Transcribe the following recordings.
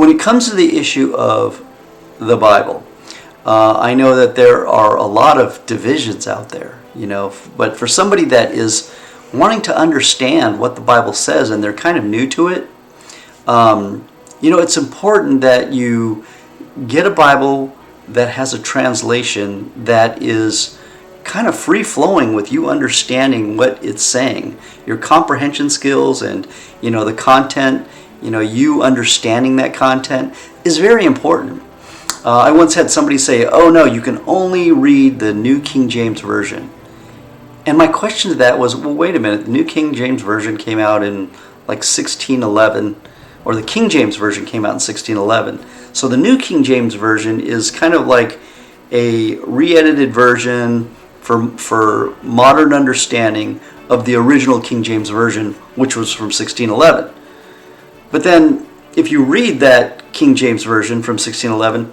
when it comes to the issue of the Bible, I know that there are a lot of divisions out there, but for somebody that is wanting to understand what the Bible says and they're kind of new to it, it's important that you get a Bible that has a translation that is kind of free-flowing with you understanding what it's saying. Your comprehension skills and, the content, you understanding that content is very important. I once had somebody say, oh no, you can only read the New King James Version. And my question to that was, well, wait a minute, the New King James Version came out in like 1611, or the King James Version came out in 1611. So the New King James Version is kind of like a re-edited version for modern understanding of the original King James Version, which was from 1611. But then, if you read that King James Version from 1611,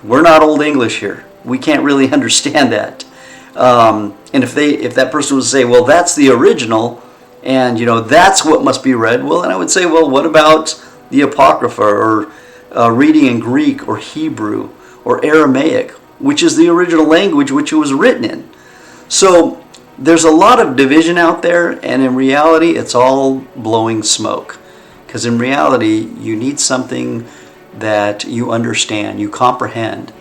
we're not Old English here. We can't really understand that. And if that person would say, well, that's the original, and that's what must be read, well, then I would say, well, what about the Apocrypha, or reading in Greek or Hebrew or Aramaic, which is the original language which it was written in? So there's a lot of division out there, and in reality, it's all blowing smoke. Because in reality, you need something that you understand, you comprehend.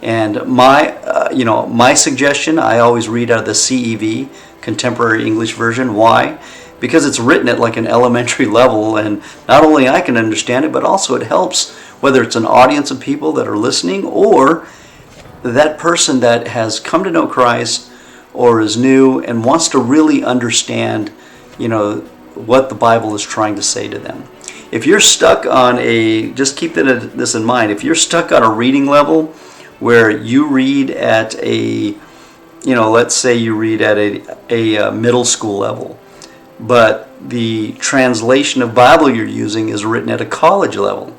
And my suggestion, I always read out of the CEV, Contemporary English Version. Why? Because it's written at like an elementary level, and not only I can understand it, but also it helps whether it's an audience of people that are listening or that person that has come to know Christ or is new and wants to really understand, what the Bible is trying to say to them. If you're stuck on just keep this in mind, if you're stuck on a reading level where you read at let's say you read at a middle school level, but the translation of Bible you're using is written at a college level,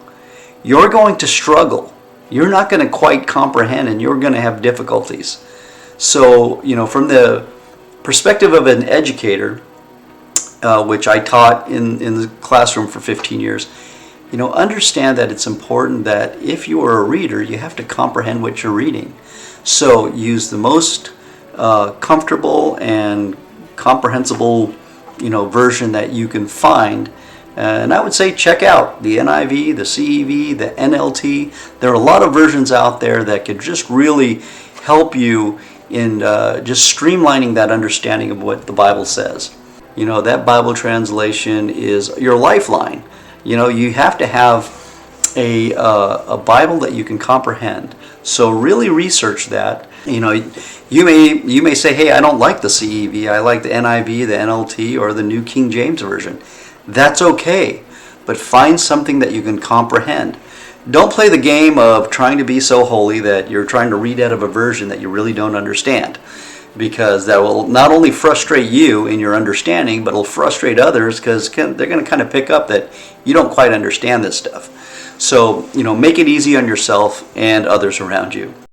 you're going to struggle. You're not going to quite comprehend, and you're going to have difficulties. So, from the perspective of an educator, which I taught in the classroom for 15 years, understand that it's important that if you are a reader, you have to comprehend what you're reading. So use the most comfortable and comprehensible, version that you can find. And I would say check out the NIV, the CEV, the NLT. There are a lot of versions out there that could just really help you in just streamlining that understanding of what the Bible says. That Bible translation is your lifeline. You have to have a Bible that you can comprehend. So really research that. You may say, hey, I don't like the CEV. I like the NIV, the NLT, or the New King James Version. That's okay, but find something that you can comprehend. Don't play the game of trying to be so holy that you're trying to read out of a version that you really don't understand, because that will not only frustrate you in your understanding, but it'll frustrate others because they're going to kind of pick up that you don't quite understand this stuff. So, make it easy on yourself and others around you.